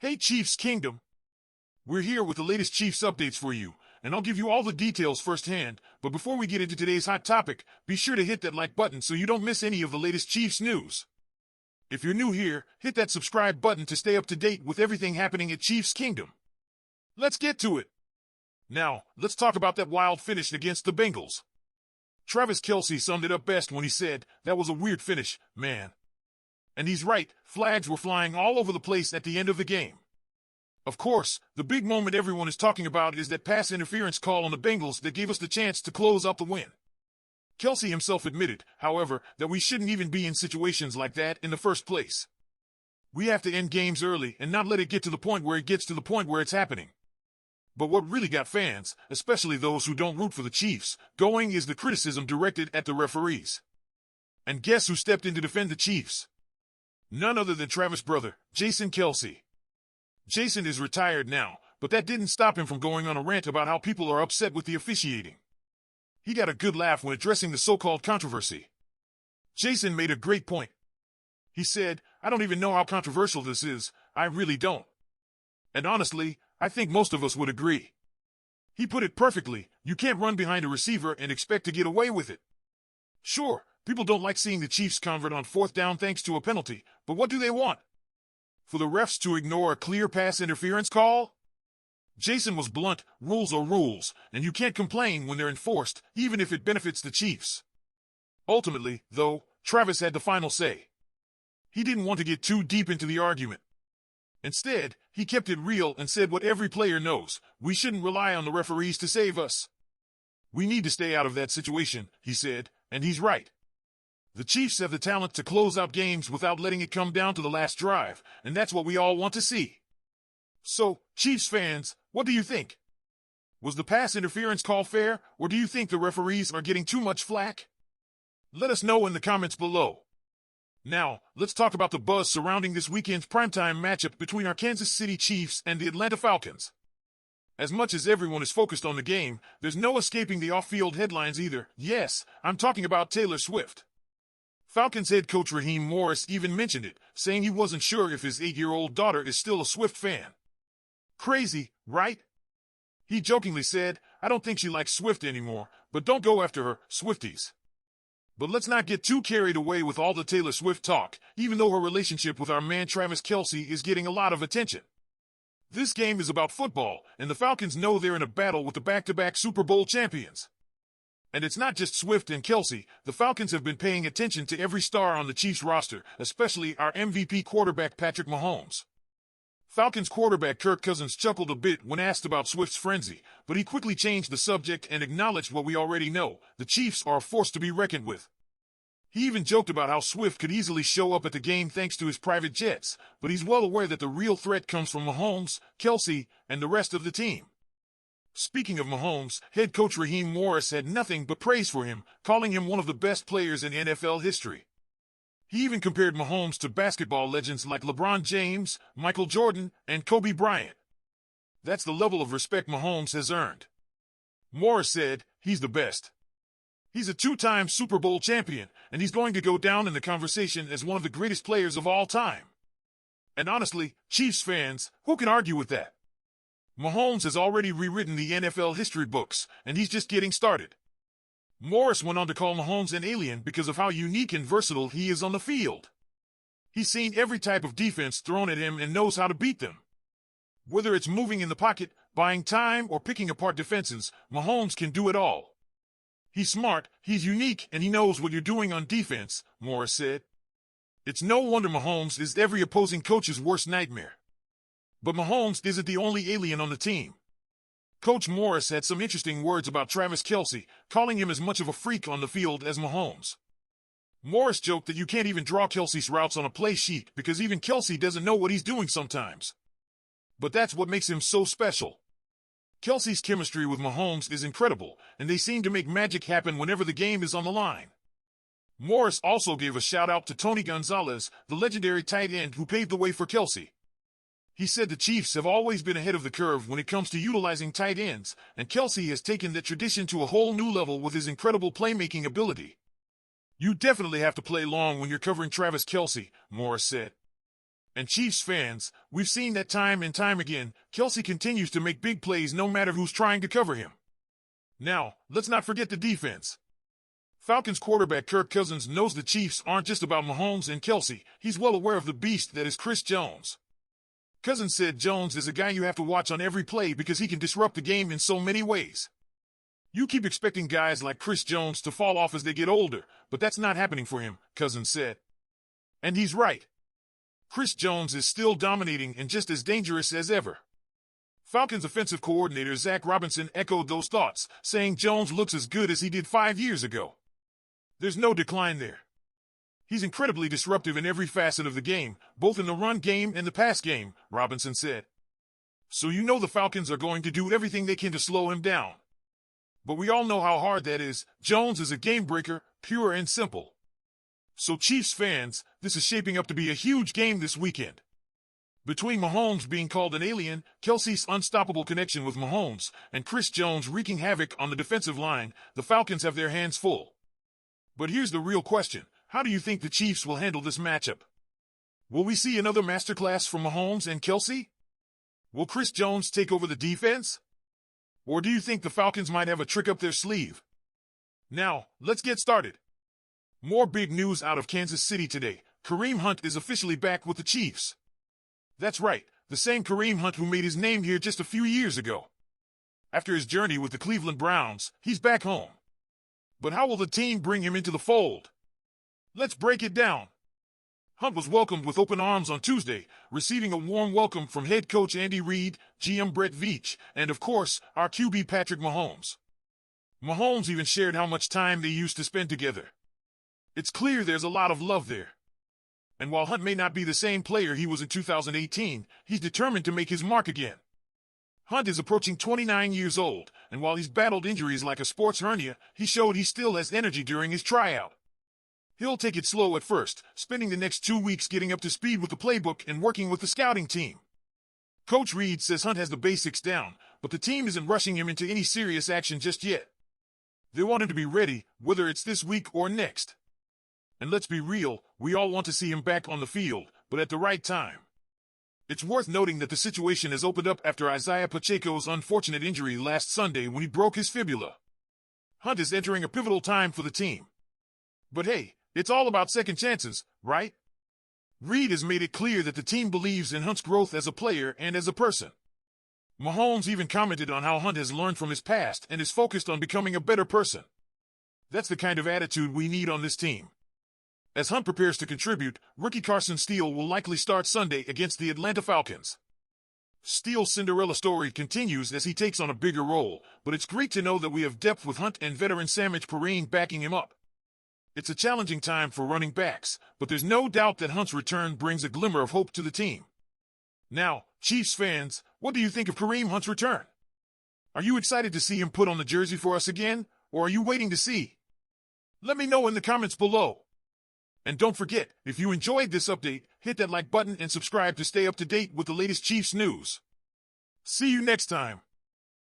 Hey Chiefs Kingdom! We're here with the latest Chiefs updates for you, and I'll give you all the details firsthand, but before we get into today's hot topic, be sure to hit that like button so you don't miss any of the latest Chiefs news. If you're new here, hit that subscribe button to stay up to date with everything happening at Chiefs Kingdom. Let's get to it. Now, let's talk about that wild finish against the Bengals. Travis Kelce summed it up best when he said, "That was a weird finish, man." And he's right, flags were flying all over the place at the end of the game. Of course, the big moment everyone is talking about is that pass interference call on the Bengals that gave us the chance to close out the win. Kelce himself admitted, however, that we shouldn't even be in situations like that in the first place. We have to end games early and not let it get to the point where it gets to the point where it's happening. But what really got fans, especially those who don't root for the Chiefs, going is the criticism directed at the referees. And guess who stepped in to defend the Chiefs? None other than Travis' brother, Jason Kelce. Jason is retired now, but that didn't stop him from going on a rant about how people are upset with the officiating. He got a good laugh when addressing the so-called controversy. Jason made a great point. He said, "I don't even know how controversial this is, I really don't." And honestly, I think most of us would agree. He put it perfectly, you can't run behind a receiver and expect to get away with it. Sure, people don't like seeing the Chiefs convert on fourth down thanks to a penalty, but what do they want? For the refs to ignore a clear pass interference call? Jason was blunt, rules are rules, and you can't complain when they're enforced, even if it benefits the Chiefs. Ultimately, though, Travis had the final say. He didn't want to get too deep into the argument. Instead, he kept it real and said what every player knows, we shouldn't rely on the referees to save us. We need to stay out of that situation, he said, and he's right. The Chiefs have the talent to close out games without letting it come down to the last drive, and that's what we all want to see. So, Chiefs fans, what do you think? Was the pass interference call fair, or do you think the referees are getting too much flack? Let us know in the comments below. Now, let's talk about the buzz surrounding this weekend's primetime matchup between our Kansas City Chiefs and the Atlanta Falcons. As much as everyone is focused on the game, there's no escaping the off-field headlines either. Yes, I'm talking about Taylor Swift. Falcons head coach Raheem Morris even mentioned it, saying he wasn't sure if his 8-year-old daughter is still a Swift fan. Crazy, right? He jokingly said, "I don't think she likes Swift anymore, but don't go after her, Swifties." But let's not get too carried away with all the Taylor Swift talk, even though her relationship with our man Travis Kelce is getting a lot of attention. This game is about football, and the Falcons know they're in a battle with the back-to-back Super Bowl champions. And it's not just Swift and Kelce, the Falcons have been paying attention to every star on the Chiefs roster, especially our MVP quarterback Patrick Mahomes. Falcons quarterback Kirk Cousins chuckled a bit when asked about Swift's frenzy, but he quickly changed the subject and acknowledged what we already know, the Chiefs are a force to be reckoned with. He even joked about how Swift could easily show up at the game thanks to his private jets, but he's well aware that the real threat comes from Mahomes, Kelce, and the rest of the team. Speaking of Mahomes, head coach Raheem Morris had nothing but praise for him, calling him one of the best players in NFL history. He even compared Mahomes to basketball legends like LeBron James, Michael Jordan, and Kobe Bryant. That's the level of respect Mahomes has earned. Morris said, "He's the best. He's a 2-time Super Bowl champion, and he's going to go down in the conversation as one of the greatest players of all time." And honestly, Chiefs fans, who can argue with that? Mahomes has already rewritten the NFL history books, and he's just getting started. Morris went on to call Mahomes an alien because of how unique and versatile he is on the field. He's seen every type of defense thrown at him and knows how to beat them. Whether it's moving in the pocket, buying time, or picking apart defenses, Mahomes can do it all. He's smart, he's unique, and he knows what you're doing on defense, Morris said. It's no wonder Mahomes is every opposing coach's worst nightmare. But Mahomes isn't the only alien on the team. Coach Morris had some interesting words about Travis Kelce, calling him as much of a freak on the field as Mahomes. Morris joked that you can't even draw Kelce's routes on a play sheet because even Kelce doesn't know what he's doing sometimes. But that's what makes him so special. Kelce's chemistry with Mahomes is incredible, and they seem to make magic happen whenever the game is on the line. Morris also gave a shout-out to Tony Gonzalez, the legendary tight end who paved the way for Kelce. He said the Chiefs have always been ahead of the curve when it comes to utilizing tight ends, and Kelce has taken that tradition to a whole new level with his incredible playmaking ability. "You definitely have to play long when you're covering Travis Kelce," Morris said. And Chiefs fans, we've seen that time and time again. Kelce continues to make big plays no matter who's trying to cover him. Now, let's not forget the defense. Falcons quarterback Kirk Cousins knows the Chiefs aren't just about Mahomes and Kelce. He's well aware of the beast that is Chris Jones. Cousins said Jones is a guy you have to watch on every play because he can disrupt the game in so many ways. You keep expecting guys like Chris Jones to fall off as they get older, but that's not happening for him, Cousins said. And he's right. Chris Jones is still dominating and just as dangerous as ever. Falcons offensive coordinator Zach Robinson echoed those thoughts, saying Jones looks as good as he did 5 years ago. There's no decline there. He's incredibly disruptive in every facet of the game, both in the run game and the pass game, Robinson said. So you know the Falcons are going to do everything they can to slow him down. But we all know how hard that is. Jones is a game breaker, pure and simple. So Chiefs fans, this is shaping up to be a huge game this weekend. Between Mahomes being called an alien, Kelce's unstoppable connection with Mahomes, and Chris Jones wreaking havoc on the defensive line, the Falcons have their hands full. But here's the real question. How do you think the Chiefs will handle this matchup? Will we see another masterclass from Mahomes and Kelce? Will Chris Jones take over the defense? Or do you think the Falcons might have a trick up their sleeve? Now, let's get started. More big news out of Kansas City today. Kareem Hunt is officially back with the Chiefs. That's right, the same Kareem Hunt who made his name here just a few years ago. After his journey with the Cleveland Browns, he's back home. But how will the team bring him into the fold? Let's break it down. Hunt was welcomed with open arms on Tuesday, receiving a warm welcome from head coach Andy Reid, GM Brett Veach, and of course, our QB Patrick Mahomes. Mahomes even shared how much time they used to spend together. It's clear there's a lot of love there. And while Hunt may not be the same player he was in 2018, he's determined to make his mark again. Hunt is approaching 29 years old, and while he's battled injuries like a sports hernia, he showed he still has energy during his tryout. He'll take it slow at first, spending the next 2 weeks getting up to speed with the playbook and working with the scouting team. Coach Reid says Hunt has the basics down, but the team isn't rushing him into any serious action just yet. They want him to be ready, whether it's this week or next. And let's be real, we all want to see him back on the field, but at the right time. It's worth noting that the situation has opened up after Isaiah Pacheco's unfortunate injury last Sunday when he broke his fibula. Hunt is entering a pivotal time for the team. But hey, it's all about second chances, right? Reid has made it clear that the team believes in Hunt's growth as a player and as a person. Mahomes even commented on how Hunt has learned from his past and is focused on becoming a better person. That's the kind of attitude we need on this team. As Hunt prepares to contribute, rookie Carson Steele will likely start Sunday against the Atlanta Falcons. Steele's Cinderella story continues as he takes on a bigger role, but it's great to know that we have depth with Hunt and veteran Samaje Perine backing him up. It's a challenging time for running backs, but there's no doubt that Hunt's return brings a glimmer of hope to the team. Now, Chiefs fans, what do you think of Kareem Hunt's return? Are you excited to see him put on the jersey for us again, or are you waiting to see? Let me know in the comments below. And don't forget, if you enjoyed this update, hit that like button and subscribe to stay up to date with the latest Chiefs news. See you next time.